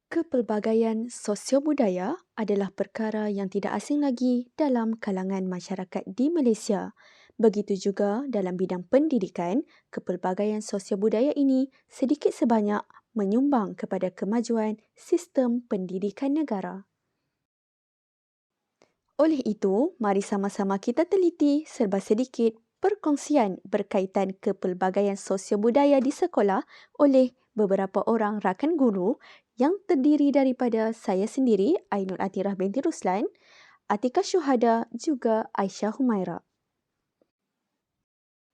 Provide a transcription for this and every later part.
Kepelbagaian sosiobudaya adalah perkara yang tidak asing lagi dalam kalangan masyarakat di Malaysia. Begitu juga dalam bidang pendidikan, kepelbagaian sosiobudaya ini sedikit sebanyak menyumbang kepada kemajuan sistem pendidikan negara. Oleh itu, mari sama-sama kita teliti serba sedikit perkongsian berkaitan kepelbagaian sosiobudaya di sekolah oleh beberapa orang rakan guru yang terdiri daripada saya sendiri, Ainul Atirah binti Ruslan, Atika Syuhada juga Aisyah Humaira.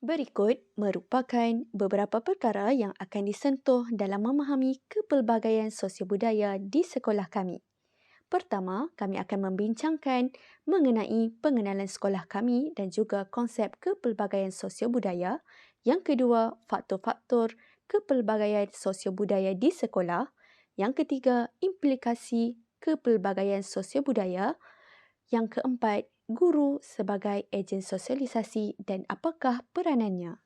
Berikut merupakan beberapa perkara yang akan disentuh dalam memahami kepelbagaian sosiobudaya di sekolah kami. Pertama, kami akan membincangkan mengenai pengenalan sekolah kami dan juga konsep kepelbagaian sosiobudaya. Yang kedua, faktor-faktor kepelbagaian sosiobudaya di sekolah. Yang ketiga, implikasi kepelbagaian sosiobudaya. Yang keempat, guru sebagai ejen sosialisasi dan apakah peranannya.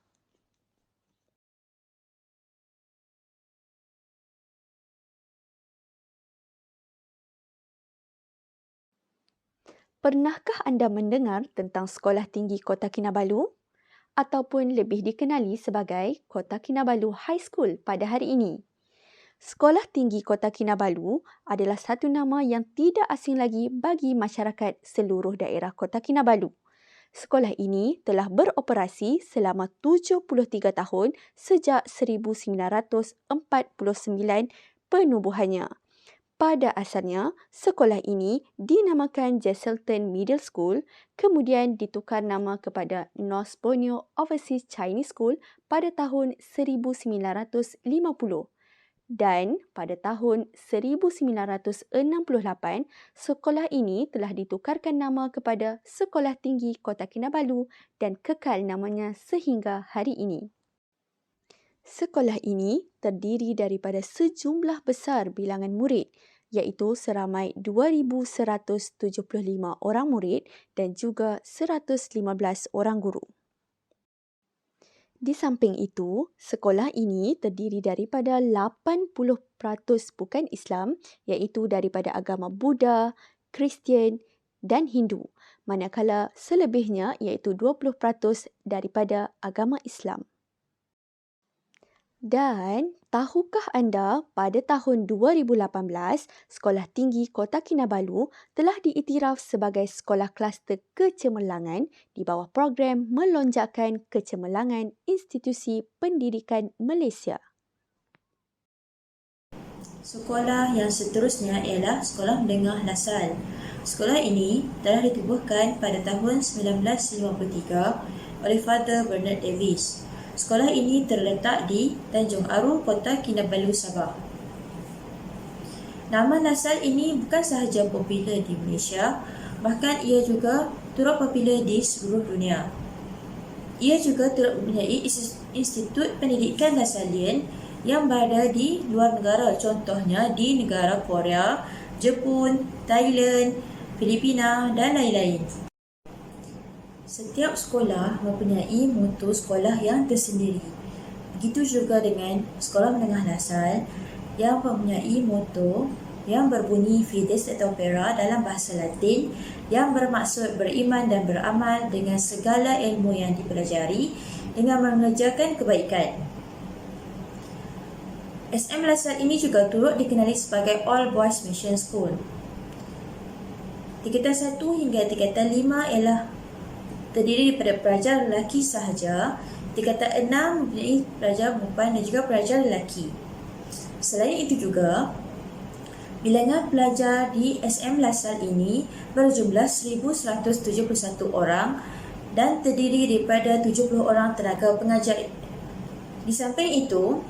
Pernahkah anda mendengar tentang Sekolah Tinggi Kota Kinabalu? Ataupun lebih dikenali sebagai Kota Kinabalu High School pada hari ini. Sekolah Tinggi Kota Kinabalu adalah satu nama yang tidak asing lagi bagi masyarakat seluruh daerah Kota Kinabalu. Sekolah ini telah beroperasi selama 73 tahun sejak 1949 penubuhannya. Pada asalnya, sekolah ini dinamakan Jesselton Middle School, kemudian ditukar nama kepada North Borneo Overseas Chinese School pada tahun 1950 dan pada tahun 1968, sekolah ini telah ditukarkan nama kepada Sekolah Tinggi Kota Kinabalu dan kekal namanya sehingga hari ini. Sekolah ini terdiri daripada sejumlah besar bilangan murid, iaitu seramai 2,175 orang murid dan juga 115 orang guru. Di samping itu, sekolah ini terdiri daripada 80% bukan Islam, iaitu daripada agama Buddha, Kristian dan Hindu, manakala selebihnya iaitu 20% daripada agama Islam. Dan tahukah anda pada tahun 2018, Sekolah Tinggi Kota Kinabalu telah diiktiraf sebagai sekolah kluster kecemerlangan di bawah program melonjakkan kecemerlangan institusi pendidikan Malaysia. Sekolah yang seterusnya ialah Sekolah Menengah Lasal. Sekolah ini telah ditubuhkan pada tahun 1953 oleh Father Bernard Davis. Sekolah ini terletak di Tanjung Aru, Kota Kinabalu, Sabah. Nama Lasal ini bukan sahaja popular di Malaysia, bahkan ia juga turut popular di seluruh dunia. Ia juga turut mempunyai institut pendidikan Lasalian yang berada di luar negara, contohnya di negara Korea, Jepun, Thailand, Filipina dan lain-lain. Setiap sekolah mempunyai moto sekolah yang tersendiri. Begitu juga dengan Sekolah Menengah Lasal yang mempunyai moto yang berbunyi Fides et Opera dalam bahasa Latin yang bermaksud beriman dan beramal dengan segala ilmu yang dipelajari dengan mengerjakan kebaikan. SM Lasal ini juga turut dikenali sebagai All Boys Mission School. Tingkatan 1 hingga tingkatan 5 ialah terdiri daripada pelajar lelaki sahaja. Tingkatan 6 mempunyai pelajar perempuan dan juga pelajar lelaki. Selain itu juga, bilangan pelajar di SM Lasal ini berjumlah 1,171 orang dan terdiri daripada 70 orang tenaga pengajar. Di samping itu,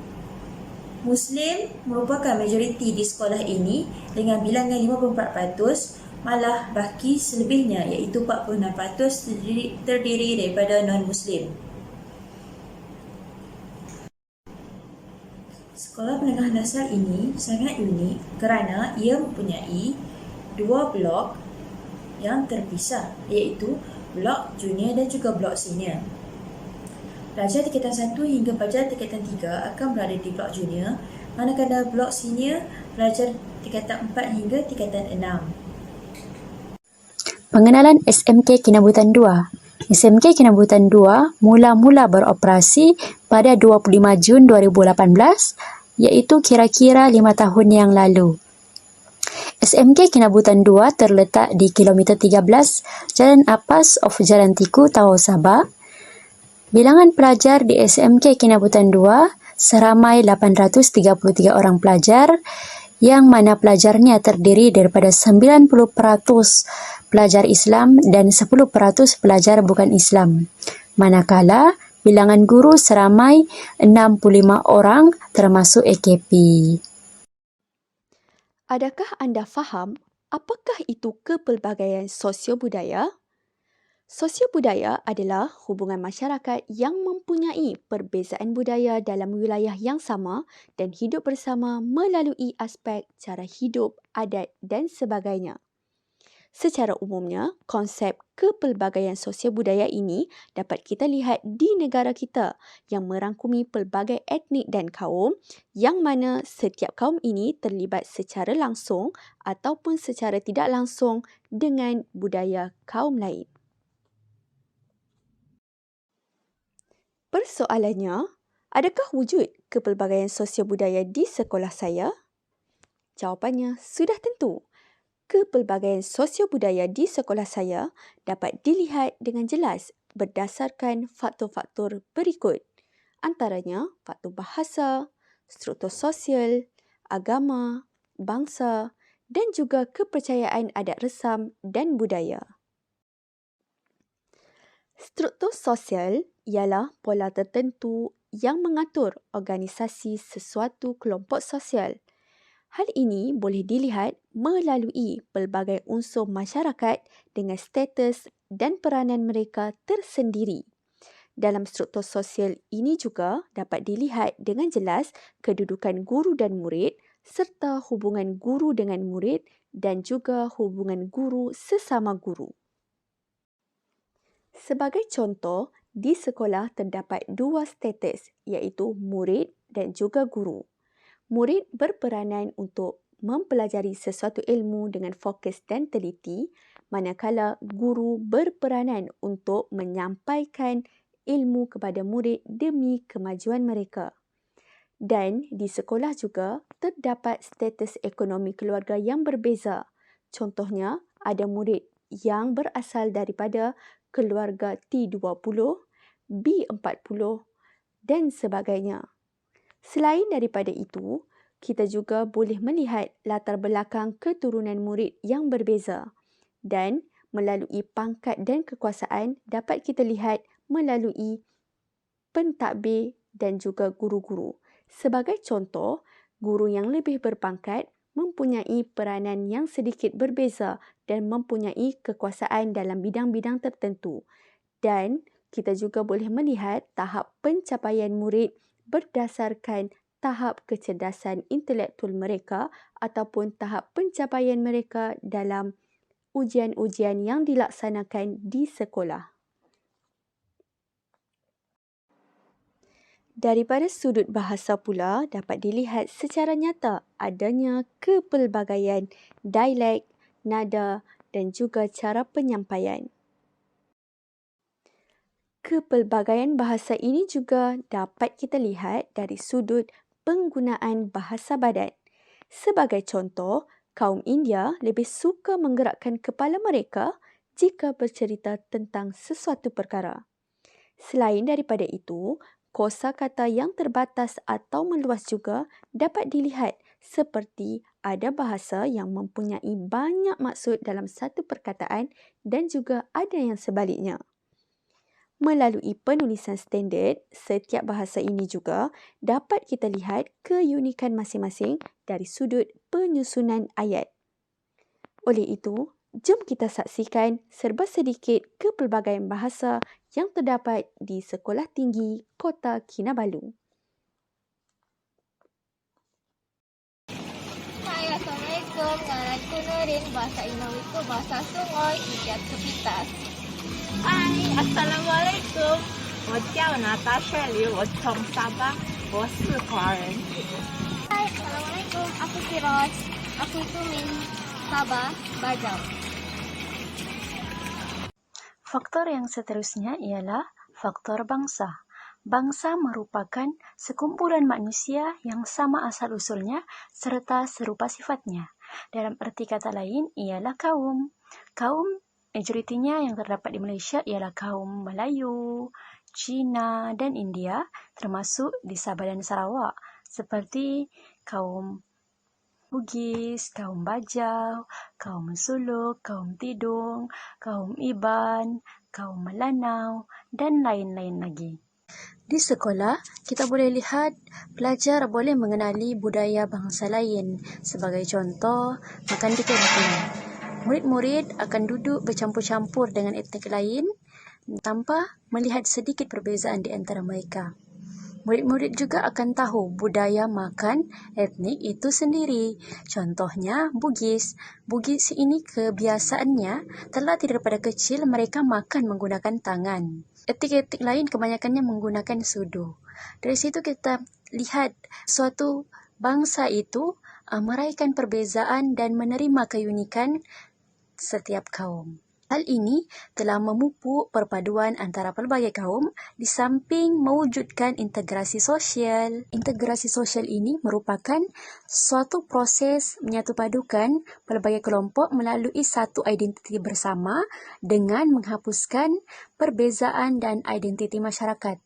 Muslim merupakan majoriti di sekolah ini dengan bilangan 54%, malah baki selebihnya iaitu 46% terdiri daripada non-Muslim. Sekolah Menengah Lasal ini sangat unik kerana ia mempunyai dua blok yang terpisah, iaitu blok junior dan juga blok senior. Pelajar tingkatan 1 hingga pelajar tingkatan 3 akan berada di blok junior, manakala blok senior pelajar tingkatan 4 hingga tingkatan 6. Pengenalan SMK Kinabutan 2. SMK Kinabutan 2 mula-mula beroperasi pada 25 Jun 2018, iaitu kira-kira 5 tahun yang lalu. SMK Kinabutan 2 terletak di kilometer 13 Jalan Apas of Jalan Tiku, Tawau, Sabah. Bilangan pelajar di SMK Kinabutan 2 seramai 833 orang pelajar, yang mana pelajarnya terdiri daripada 90% pelajar Islam dan 10% pelajar bukan Islam. Manakala bilangan guru seramai 65 orang termasuk AKP. Adakah anda faham apakah itu kepelbagaian sosio-budaya? Sosio-budaya adalah hubungan masyarakat yang mempunyai perbezaan budaya dalam wilayah yang sama dan hidup bersama melalui aspek cara hidup, adat dan sebagainya. Secara umumnya, konsep kepelbagaian sosial budaya ini dapat kita lihat di negara kita yang merangkumi pelbagai etnik dan kaum, yang mana setiap kaum ini terlibat secara langsung ataupun secara tidak langsung dengan budaya kaum lain. Persoalannya, adakah wujud kepelbagaian sosial budaya di sekolah saya? Jawapannya sudah tentu. Kepelbagaian sosio-budaya di sekolah saya dapat dilihat dengan jelas berdasarkan faktor-faktor berikut. Antaranya, faktor bahasa, struktur sosial, agama, bangsa dan juga kepercayaan adat resam dan budaya. Struktur sosial ialah pola tertentu yang mengatur organisasi sesuatu kelompok sosial. Hal ini boleh dilihat melalui pelbagai unsur masyarakat dengan status dan peranan mereka tersendiri. Dalam struktur sosial ini juga dapat dilihat dengan jelas kedudukan guru dan murid serta hubungan guru dengan murid dan juga hubungan guru sesama guru. Sebagai contoh, di sekolah terdapat dua status, iaitu murid dan juga guru. Murid berperanan untuk mempelajari sesuatu ilmu dengan fokus dan teliti, manakala guru berperanan untuk menyampaikan ilmu kepada murid demi kemajuan mereka. Dan di sekolah juga terdapat status ekonomi keluarga yang berbeza. Contohnya, ada murid yang berasal daripada keluarga T20, B40 dan sebagainya. Selain daripada itu, kita juga boleh melihat latar belakang keturunan murid yang berbeza dan melalui pangkat dan kekuasaan dapat kita lihat melalui pentadbir dan juga guru-guru. Sebagai contoh, guru yang lebih berpangkat mempunyai peranan yang sedikit berbeza dan mempunyai kekuasaan dalam bidang-bidang tertentu. Dan kita juga boleh melihat tahap pencapaian murid berdasarkan tahap kecerdasan intelektual mereka ataupun tahap pencapaian mereka dalam ujian-ujian yang dilaksanakan di sekolah. Daripada sudut bahasa pula dapat dilihat secara nyata adanya kepelbagaian dialek, nada dan juga cara penyampaian. Kepelbagaian bahasa ini juga dapat kita lihat dari sudut penggunaan bahasa badan. Sebagai contoh, kaum India lebih suka menggerakkan kepala mereka jika bercerita tentang sesuatu perkara. Selain daripada itu, kosakata yang terbatas atau meluas juga dapat dilihat seperti ada bahasa yang mempunyai banyak maksud dalam satu perkataan dan juga ada yang sebaliknya. Melalui penulisan standard, setiap bahasa ini juga dapat kita lihat keunikan masing-masing dari sudut penyusunan ayat. Oleh itu, jom kita saksikan serba sedikit kepelbagaian bahasa yang terdapat di Sekolah Tinggi Kota Kinabalu. Hai, Assalamualaikum. Ngananku Nurin. Bahasa Inawiku bahasa Sungai, Ikat Kepitas. 嗨，Assalamualaikum，我叫Natasha Liu，我从沙巴，我是华人。嗨 Assalamualaikum, aku Firoz. Aku itu min Sabah, Bajau. Faktor yang seterusnya ialah faktor bangsa. Bangsa merupakan sekumpulan manusia yang sama asal-usulnya serta serupa sifatnya. Dalam erti kata lain ialah kaum. Kaum majoritinya yang terdapat di Malaysia ialah kaum Melayu, Cina dan India, termasuk di Sabah dan Sarawak, seperti kaum Bugis, kaum Bajau, kaum Suluk, kaum Tidung, kaum Iban, kaum Melanau dan lain-lain lagi. Di sekolah, kita boleh lihat pelajar boleh mengenali budaya bangsa lain. Sebagai contoh, makan di kantin. Murid-murid akan duduk bercampur-campur dengan etnik lain tanpa melihat sedikit perbezaan di antara mereka. Murid-murid juga akan tahu budaya makan etnik itu sendiri. Contohnya, Bugis. Bugis ini kebiasaannya terlatih daripada kecil mereka makan menggunakan tangan. Etnik-etnik lain kebanyakannya menggunakan sudu. Dari situ kita lihat suatu bangsa itu meraihkan perbezaan dan menerima keunikan setiap kaum. Hal ini telah memupuk perpaduan antara pelbagai kaum di samping mewujudkan integrasi sosial. Integrasi sosial ini merupakan suatu proses menyatupadukan pelbagai kelompok melalui satu identiti bersama dengan menghapuskan perbezaan dan identiti masyarakat.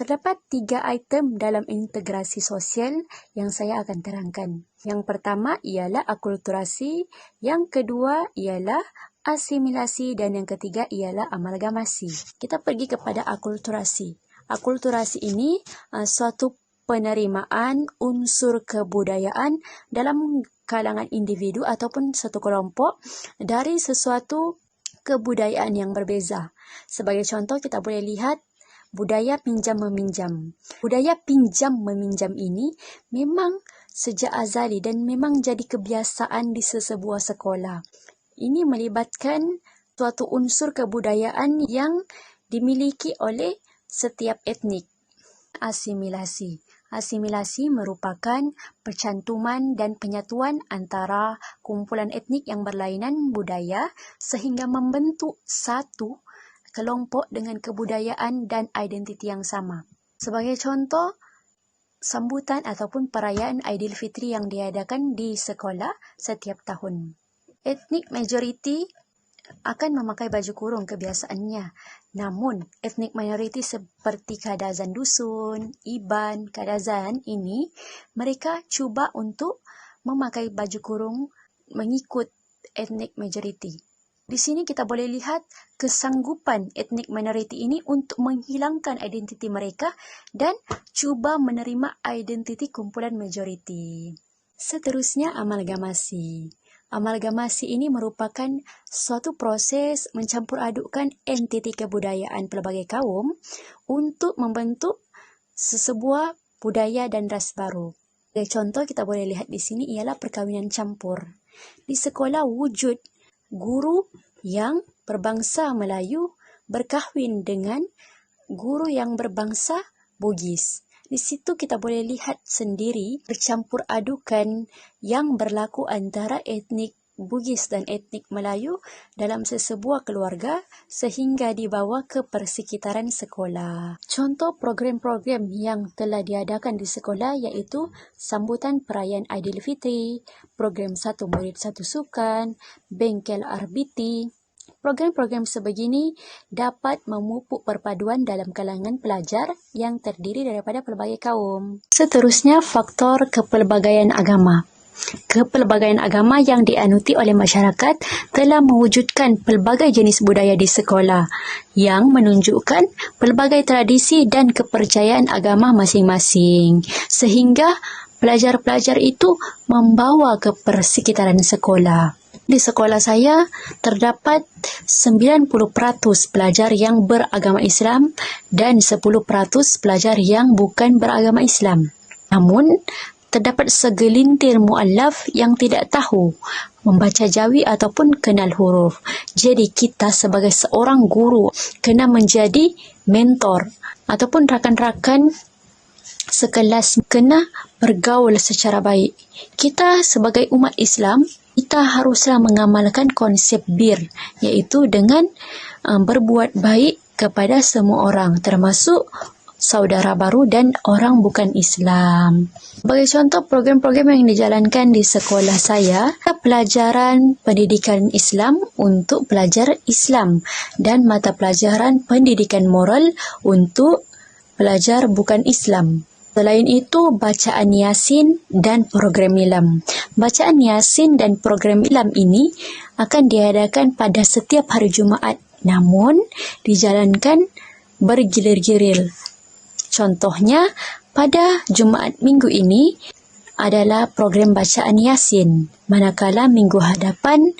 Terdapat 3 item dalam integrasi sosial yang saya akan terangkan. Yang pertama ialah akulturasi, yang kedua ialah asimilasi dan yang ketiga ialah amalgamasi. Kita pergi kepada akulturasi. Akulturasi ini suatu penerimaan unsur kebudayaan dalam kalangan individu ataupun satu kelompok dari sesuatu kebudayaan yang berbeza. Sebagai contoh kita boleh lihat budaya pinjam-meminjam. Budaya pinjam-meminjam ini memang sejak azali dan memang jadi kebiasaan di sesebuah sekolah. Ini melibatkan suatu unsur kebudayaan yang dimiliki oleh setiap etnik. Asimilasi. Asimilasi merupakan percantuman dan penyatuan antara kumpulan etnik yang berlainan budaya sehingga membentuk satu kelompok dengan kebudayaan dan identiti yang sama. Sebagai contoh, sambutan ataupun perayaan Aidilfitri yang diadakan di sekolah setiap tahun. Etnik majoriti akan memakai baju kurung kebiasaannya. Namun, etnik minoriti seperti Kadazan Dusun, Iban, Kadazan ini, mereka cuba untuk memakai baju kurung mengikut etnik majoriti. Di sini kita boleh lihat kesanggupan etnik minoriti ini untuk menghilangkan identiti mereka dan cuba menerima identiti kumpulan majoriti. Seterusnya, amalgamasi. Amalgamasi ini merupakan suatu proses mencampur adukkan entiti kebudayaan pelbagai kaum untuk membentuk sesebuah budaya dan ras baru. Contoh kita boleh lihat di sini ialah perkahwinan campur. Di sekolah wujud guru yang berbangsa Melayu berkahwin dengan guru yang berbangsa Bugis. Di situ kita boleh lihat sendiri bercampur adukan yang berlaku antara etnik Bugis dan etnik Melayu dalam sesebuah keluarga sehingga dibawa ke persekitaran sekolah. Contoh program-program yang telah diadakan di sekolah iaitu sambutan perayaan Aidilfitri, program Satu Murid Satu Sukan, bengkel RBT. Program-program sebegini dapat memupuk perpaduan dalam kalangan pelajar yang terdiri daripada pelbagai kaum. Seterusnya, faktor kepelbagaian agama. Kepelbagaian agama yang dianuti oleh masyarakat telah mewujudkan pelbagai jenis budaya di sekolah yang menunjukkan pelbagai tradisi dan kepercayaan agama masing-masing sehingga pelajar-pelajar itu membawa ke persekitaran sekolah. Di sekolah saya terdapat 90% pelajar yang beragama Islam dan 10% pelajar yang bukan beragama Islam. Namun, terdapat segelintir mu'allaf yang tidak tahu membaca jawi ataupun kenal huruf. Jadi kita sebagai seorang guru kena menjadi mentor ataupun rakan-rakan sekelas kena bergaul secara baik. Kita sebagai umat Islam, kita haruslah mengamalkan konsep bir, iaitu dengan berbuat baik kepada semua orang, termasuk saudara baru dan orang bukan Islam. Sebagai contoh program-program yang dijalankan di sekolah saya, pelajaran pendidikan Islam untuk pelajar Islam dan mata pelajaran pendidikan moral untuk pelajar bukan Islam. Selain itu, bacaan Yasin dan program Ilam. Bacaan Yasin dan program Ilam ini akan diadakan pada setiap hari Jumaat, namun dijalankan bergilir-gilir. Contohnya, pada Jumaat minggu ini adalah program bacaan Yasin, manakala minggu hadapan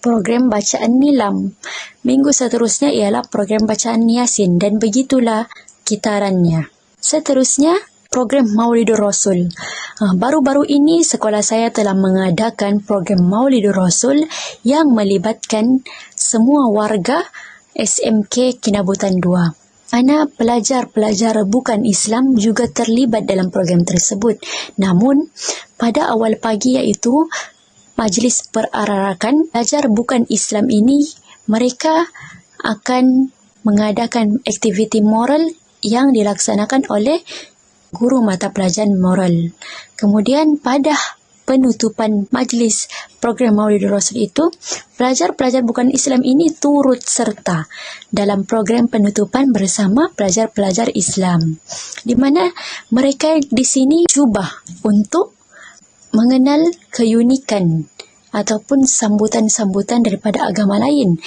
program bacaan Nilam. Minggu seterusnya ialah program bacaan Yasin dan begitulah kitarannya. Seterusnya, program Maulidur Rasul. Baru-baru ini sekolah saya telah mengadakan program Maulidur Rasul yang melibatkan semua warga SMK Kinabutan 2. Mana pelajar-pelajar bukan Islam juga terlibat dalam program tersebut. Namun, pada awal pagi iaitu majlis perarakan, pelajar bukan Islam ini, mereka akan mengadakan aktiviti moral yang dilaksanakan oleh guru mata pelajaran moral. Kemudian pada penutupan majlis program Maulidur Rasul itu, pelajar-pelajar bukan Islam ini turut serta dalam program penutupan bersama pelajar-pelajar Islam, di mana mereka di sini cuba untuk mengenal keunikan ataupun sambutan-sambutan daripada agama lain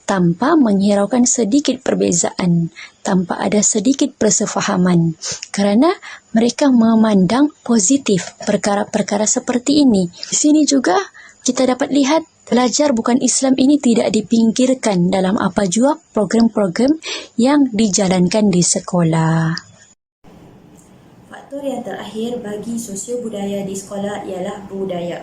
tanpa menghiraukan sedikit perbezaan, tanpa ada sedikit persefahaman, kerana mereka memandang positif perkara-perkara seperti ini. Di sini juga kita dapat lihat pelajar bukan Islam ini tidak dipinggirkan dalam apa jua program-program yang dijalankan di sekolah. Faktor yang terakhir bagi sosio budaya di sekolah ialah budaya.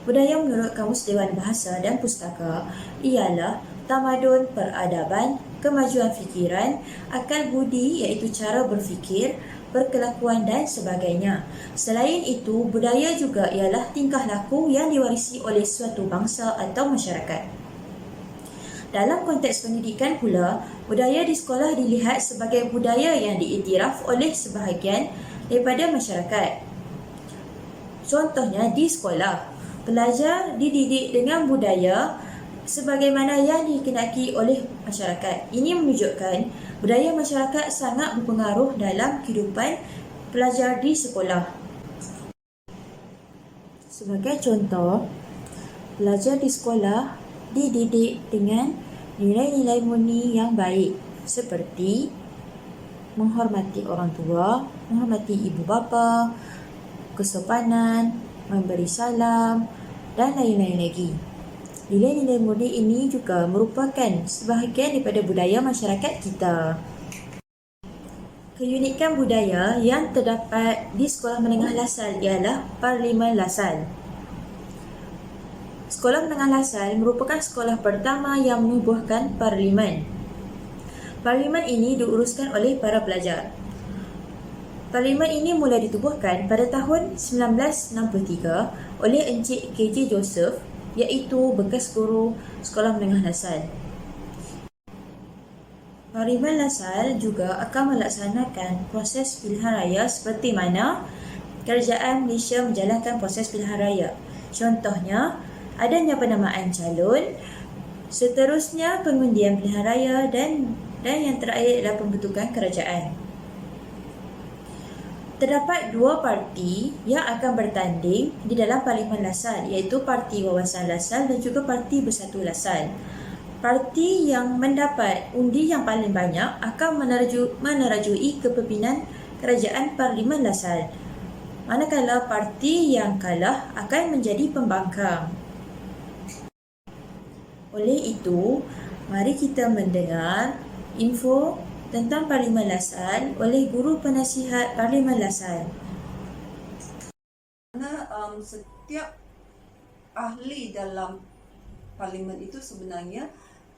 Budaya menurut Kamus Dewan Bahasa dan Pustaka ialah tamadun peradaban, kemajuan fikiran, akal budi iaitu cara berfikir, berkelakuan dan sebagainya. Selain itu, budaya juga ialah tingkah laku yang diwarisi oleh suatu bangsa atau masyarakat. Dalam konteks pendidikan pula, budaya di sekolah dilihat sebagai budaya yang diiktiraf oleh sebahagian daripada masyarakat. Contohnya di sekolah, pelajar dididik dengan budaya sebagaimana yang dikehendaki oleh masyarakat. Ini menunjukkan budaya masyarakat sangat berpengaruh dalam kehidupan pelajar di sekolah. Sebagai contoh, pelajar di sekolah dididik dengan nilai-nilai murni yang baik seperti menghormati orang tua, menghormati ibu bapa, kesopanan, memberi salam dan lain-lain lagi. Nilai-nilai murni ini juga merupakan sebahagian daripada budaya masyarakat kita. Keunikan budaya yang terdapat di Sekolah Menengah Lasal ialah Parlimen Lasal. Sekolah Menengah Lasal merupakan sekolah pertama yang menubuhkan parlimen. Parlimen ini diuruskan oleh para pelajar. Parlimen ini mula ditubuhkan pada tahun 1963 oleh Encik KJ Joseph, iaitu bekas guru Sekolah Menengah Lasal. Parlimen Lasal juga akan melaksanakan proses pilihan raya seperti mana kerajaan Malaysia menjalankan proses pilihan raya. Contohnya, adanya penamaan calon, seterusnya pengundian pilihan raya dan yang terakhir adalah pembentukan kerajaan. Terdapat dua parti yang akan bertanding di dalam Parlimen Lasal, iaitu Parti Wawasan Lasal dan juga Parti Bersatu Lasal. Parti yang mendapat undi yang paling banyak akan menerajui kepimpinan kerajaan Parlimen Lasal, manakala parti yang kalah akan menjadi pembangkang. Oleh itu, mari kita mendengar info tentang Parlimen Lasal oleh Guru Penasihat Parlimen Lasal. Setiap ahli dalam parlimen itu sebenarnya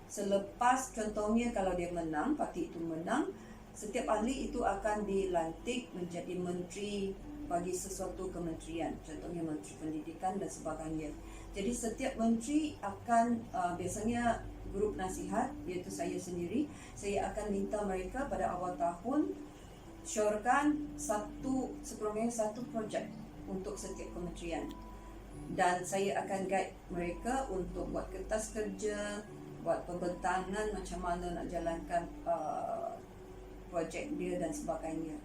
selepas, contohnya kalau dia menang, parti itu menang, Setiap ahli itu akan dilantik menjadi menteri bagi sesuatu kementerian, contohnya Menteri Pendidikan dan sebagainya. Jadi setiap menteri akan biasanya grup nasihat, iaitu saya sendiri, saya akan minta mereka pada awal tahun syorkan sekurang-kurangnya satu projek untuk setiap kementerian. Dan saya akan guide mereka untuk buat kertas kerja, buat pembentangan macam mana nak jalankan projek dia dan sebagainya.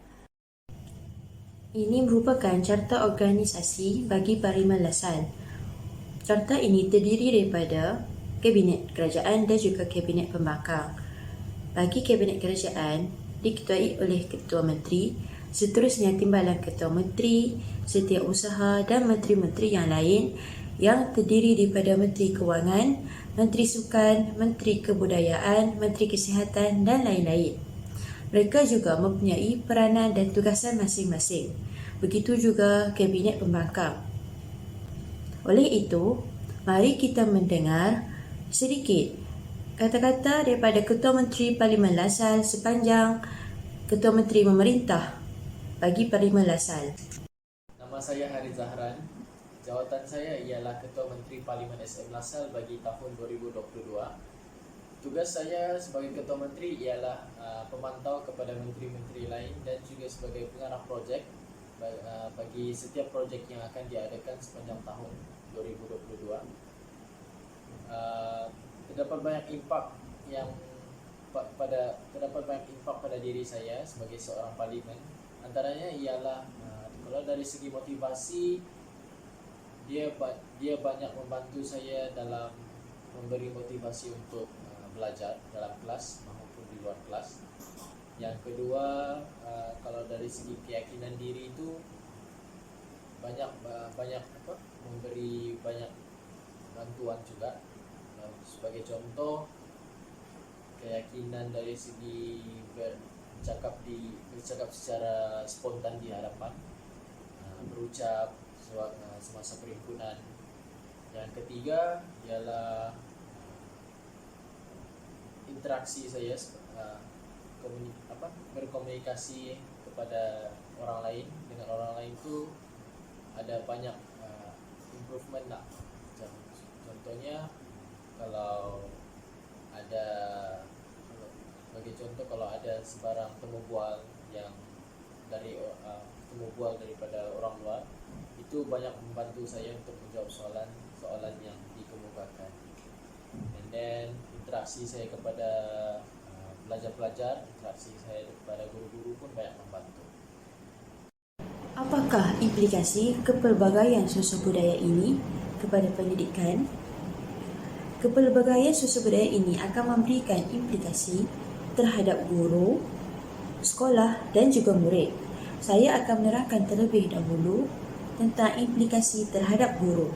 Ini merupakan carta organisasi bagi Parlimen LASALLE. Carta ini terdiri daripada Kabinet Kerajaan dan juga Kabinet Pembangkang. Bagi Kabinet Kerajaan, diketuai oleh Ketua Menteri, seterusnya Timbalan Ketua Menteri, Setiausaha dan Menteri-Menteri yang lain yang terdiri daripada Menteri Kewangan, Menteri Sukan, Menteri Kebudayaan, Menteri Kesihatan dan lain-lain. Mereka juga mempunyai peranan dan tugasan masing-masing. Begitu juga Kabinet Pembangkang. Oleh itu, mari kita mendengar sedikit kata-kata daripada Ketua Menteri Parlimen LASALLE sepanjang Ketua Menteri memerintah bagi Parlimen LASALLE. Nama saya Haris Zahran. Jawatan saya ialah Ketua Menteri Parlimen SM LASALLE bagi tahun 2022. Tugas saya sebagai Ketua Menteri ialah pemantau kepada menteri-menteri lain dan juga sebagai pengarah projek bagi setiap projek yang akan diadakan sepanjang tahun 2022. Terdapat banyak impak pada diri saya sebagai seorang parlimen. Antaranya ialah kalau dari segi motivasi, dia banyak membantu saya dalam memberi motivasi untuk belajar dalam kelas maupun di luar kelas. Yang kedua, kalau dari segi keyakinan diri itu banyak memberi banyak bantuan juga. Sebagai contoh, keyakinan dari segi bercakap secara spontan di hadapan, berucap semasa perhimpunan. Yang ketiga ialah interaksi saya, berkomunikasi kepada orang lain. Dengan orang lain itu ada banyak improvement lah. Contohnya kalau ada sebarang temu bual daripada orang luar, itu banyak membantu saya untuk menjawab soalan yang dikemukakan. And then interaksi saya kepada pelajar-pelajar, interaksi saya kepada guru-guru pun banyak membantu. Apakah implikasi kepelbagaian sosial budaya ini kepada pendidikan? Kepelbagaian sosial budaya ini akan memberikan implikasi terhadap guru, sekolah dan juga murid. Saya akan menerangkan terlebih dahulu tentang implikasi terhadap guru.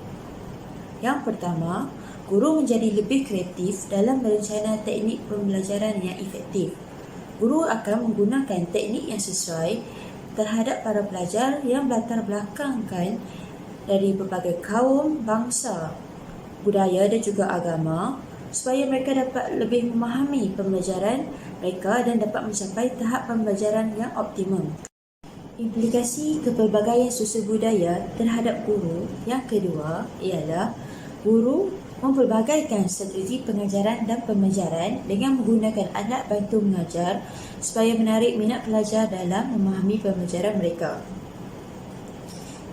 Yang pertama, guru menjadi lebih kreatif dalam merencana teknik pembelajaran yang efektif. Guru akan menggunakan teknik yang sesuai terhadap para pelajar yang berlatar belakangkan dari berbagai kaum, bangsa, budaya dan juga agama, supaya mereka dapat lebih memahami pembelajaran mereka dan dapat mencapai tahap pembelajaran yang optimum. Implikasi kepelbagaian sosial budaya terhadap guru yang kedua ialah guru mempelbagaikan strategi pengajaran dan pembelajaran dengan menggunakan alat bantu mengajar supaya menarik minat pelajar dalam memahami pembelajaran mereka.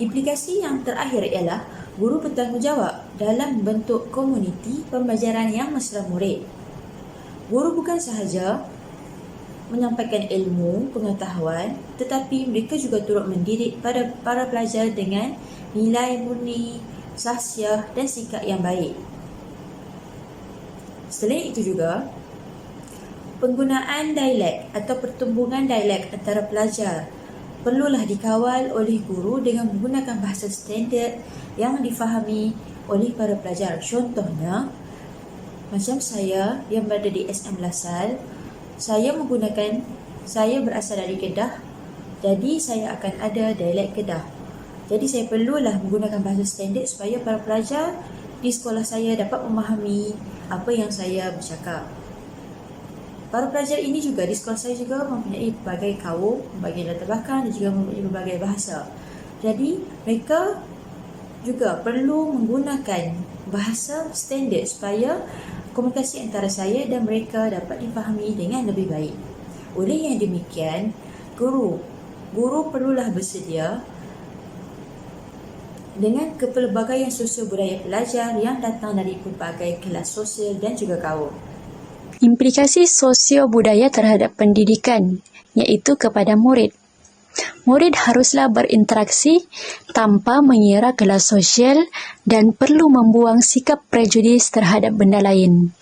Implikasi yang terakhir ialah guru bertanggungjawab dalam membentuk komuniti pembelajaran yang mesra murid. Guru bukan sahaja menyampaikan ilmu, pengetahuan, tetapi mereka juga turut mendidik pada para pelajar dengan nilai murni, sahsiah dan sikap yang baik. Selain itu juga, penggunaan dialek atau pertumbungan dialek antara pelajar perlulah dikawal oleh guru dengan menggunakan bahasa standard yang difahami oleh para pelajar. Contohnya, macam saya yang berada di SM LASALLE, saya berasal dari Kedah, jadi saya akan ada dialek Kedah. Jadi saya perlulah menggunakan bahasa standard supaya para pelajar di sekolah saya dapat memahami apa yang saya bercakap. Para pelajar ini juga di sekolah saya juga mempunyai berbagai kaum, berbagai latar belakang dan juga mempunyai berbagai bahasa. Jadi mereka juga perlu menggunakan bahasa standard supaya komunikasi antara saya dan mereka dapat difahami dengan lebih baik. Oleh yang demikian, guru perlulah bersedia dengan kepelbagaian sosial budaya pelajar yang datang dari pelbagai kelas sosial dan juga kaum. Implikasi sosio-budaya terhadap pendidikan, iaitu kepada murid. Murid haruslah berinteraksi tanpa mengira kelas sosial dan perlu membuang sikap prejudis terhadap benda lain.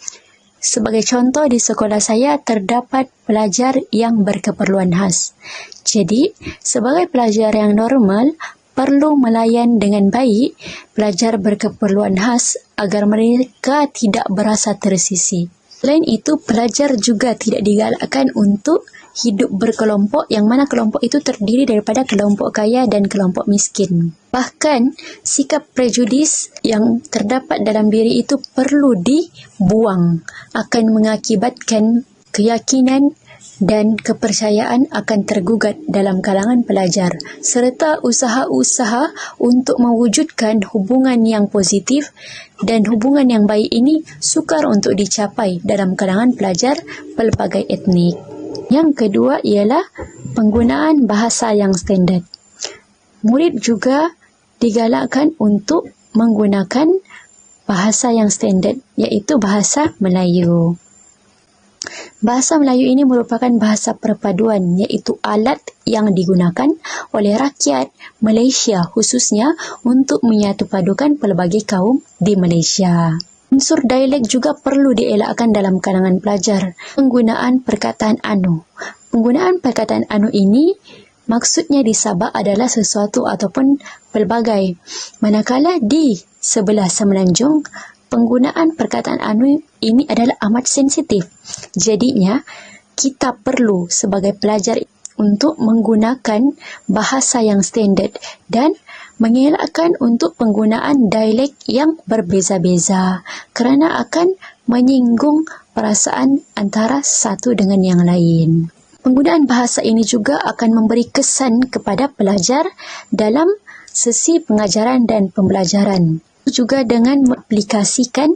Sebagai contoh, di sekolah saya terdapat pelajar yang berkeperluan khas. Jadi, sebagai pelajar yang normal, perlu melayan dengan baik pelajar berkeperluan khas agar mereka tidak berasa tersisih. Selain itu, pelajar juga tidak digalakkan untuk hidup berkelompok yang mana kelompok itu terdiri daripada kelompok kaya dan kelompok miskin. Bahkan, sikap prejudis yang terdapat dalam diri itu perlu dibuang, akan mengakibatkan keyakinan dan kepercayaan akan tergugat dalam kalangan pelajar, serta usaha-usaha untuk mewujudkan hubungan yang positif dan hubungan yang baik ini sukar untuk dicapai dalam kalangan pelajar pelbagai etnik. Yang kedua ialah penggunaan bahasa yang standard. Murid juga digalakkan untuk menggunakan bahasa yang standard, iaitu bahasa Melayu. Bahasa Melayu ini merupakan bahasa perpaduan, iaitu alat yang digunakan oleh rakyat Malaysia khususnya untuk menyatupadukan pelbagai kaum di Malaysia. Unsur dialek juga perlu dielakkan dalam kalangan pelajar. Penggunaan perkataan anu. Penggunaan perkataan anu ini maksudnya di Sabah adalah sesuatu ataupun pelbagai. Manakala di sebelah Semenanjung, penggunaan perkataan anu ini adalah amat sensitif. Jadinya, kita perlu sebagai pelajar untuk menggunakan bahasa yang standard dan mengelakkan untuk penggunaan dialek yang berbeza-beza kerana akan menyinggung perasaan antara satu dengan yang lain. Penggunaan bahasa ini juga akan memberi kesan kepada pelajar dalam sesi pengajaran dan pembelajaran. Juga dengan mengaplikasikan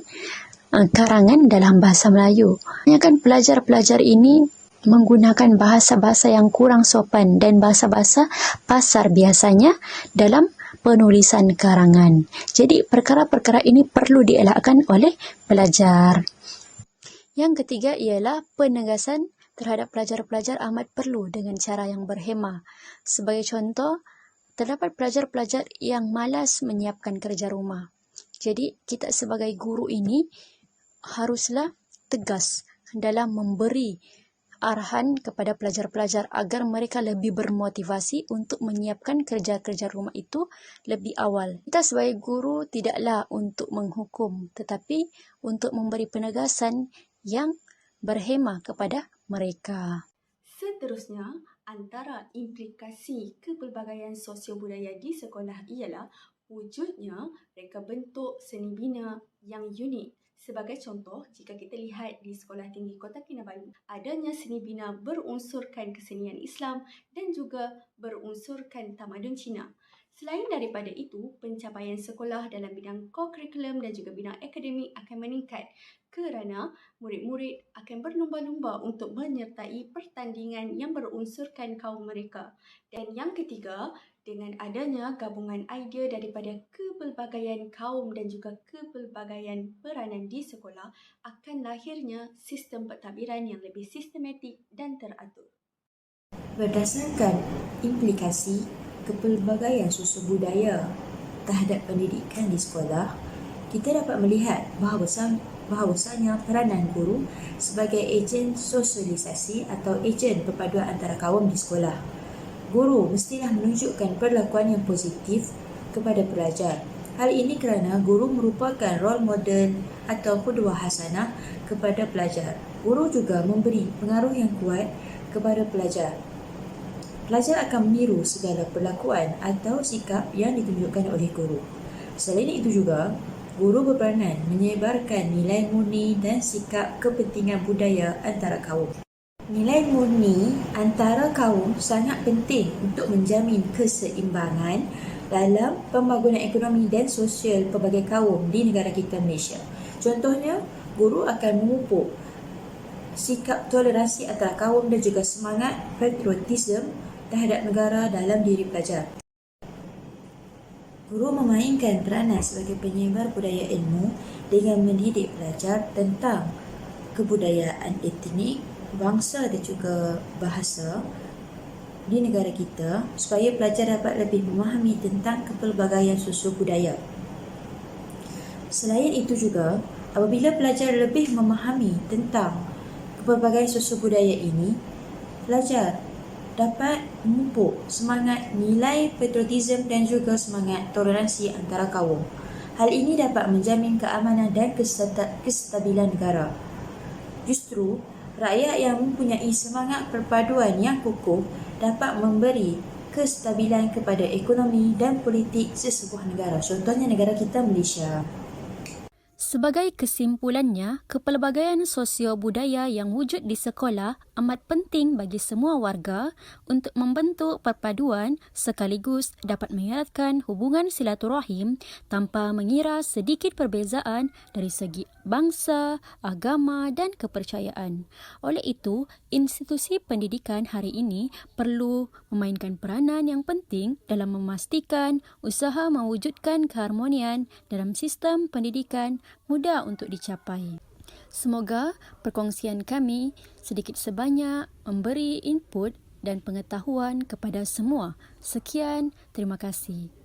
karangan dalam bahasa Melayu. Kebanyakan pelajar-pelajar ini menggunakan bahasa-bahasa yang kurang sopan dan bahasa-bahasa pasar biasanya dalam penulisan karangan. Jadi perkara-perkara ini perlu dielakkan oleh pelajar. Yang ketiga ialah penegasan terhadap pelajar-pelajar amat perlu dengan cara yang berhemah. Sebagai contoh, terdapat pelajar-pelajar yang malas menyiapkan kerja rumah. Jadi kita sebagai guru ini haruslah tegas dalam memberi arahan kepada pelajar-pelajar agar mereka lebih bermotivasi untuk menyiapkan kerja-kerja rumah itu lebih awal. Kita sebagai guru tidaklah untuk menghukum, tetapi untuk memberi penegasan yang berhemah kepada mereka. Seterusnya, antara implikasi kepelbagaian sosial budaya di sekolah ialah wujudnya reka bentuk seni bina yang unik. Sebagai contoh, jika kita lihat di Sekolah Tinggi Kota Kinabalu, adanya seni bina berunsurkan kesenian Islam dan juga berunsurkan tamadun Cina. Selain daripada itu, pencapaian sekolah dalam bidang co-curriculum dan juga bidang akademik akan meningkat kerana murid-murid akan berlumba-lumba untuk menyertai pertandingan yang berunsurkan kaum mereka. Dan yang ketiga, dengan adanya gabungan idea daripada kepelbagaian kaum dan juga kepelbagaian peranan di sekolah, akan lahirnya sistem pentadbiran yang lebih sistematik dan teratur. Berdasarkan implikasi kepelbagaian sosial budaya terhadap pendidikan di sekolah, kita dapat melihat bahawasanya peranan guru sebagai ejen sosialisasi atau ejen perpaduan antara kaum di sekolah. Guru mestilah menunjukkan perlakuan yang positif kepada pelajar. Hal ini kerana guru merupakan role model atau qudwah hasanah kepada pelajar. Guru juga memberi pengaruh yang kuat kepada pelajar. Pelajar akan meniru segala perlakuan atau sikap yang ditunjukkan oleh guru. Selain itu juga, guru berperanan menyebarkan nilai murni dan sikap kepentingan budaya antara kaum. Nilai murni antara kaum sangat penting untuk menjamin keseimbangan dalam pembangunan ekonomi dan sosial pelbagai kaum di negara kita Malaysia. Contohnya, guru akan memupuk sikap toleransi antara kaum dan juga semangat patriotisme terhadap negara dalam diri pelajar. Guru memainkan peranan sebagai penyebar budaya ilmu dengan mendidik pelajar tentang kebudayaan etnik, bangsa dan juga bahasa di negara kita supaya pelajar dapat lebih memahami tentang kepelbagaian susu budaya. Selain itu juga, apabila pelajar lebih memahami tentang kepelbagaian susu budaya ini, pelajar dapat memupuk semangat nilai patriotisme dan juga semangat toleransi antara kaum. Hal ini dapat menjamin keamanan dan kestabilan negara. Justru, rakyat yang mempunyai semangat perpaduan yang kukuh dapat memberi kestabilan kepada ekonomi dan politik sesebuah negara. Contohnya negara kita Malaysia. Sebagai kesimpulannya, kepelbagaian sosio-budaya yang wujud di sekolah amat penting bagi semua warga untuk membentuk perpaduan sekaligus dapat mengeratkan hubungan silaturahim tanpa mengira sedikit perbezaan dari segi bangsa, agama dan kepercayaan. Oleh itu, institusi pendidikan hari ini perlu memainkan peranan yang penting dalam memastikan usaha mewujudkan keharmonian dalam sistem pendidikan mudah untuk dicapai. Semoga perkongsian kami sedikit sebanyak memberi input dan pengetahuan kepada semua. Sekian, terima kasih.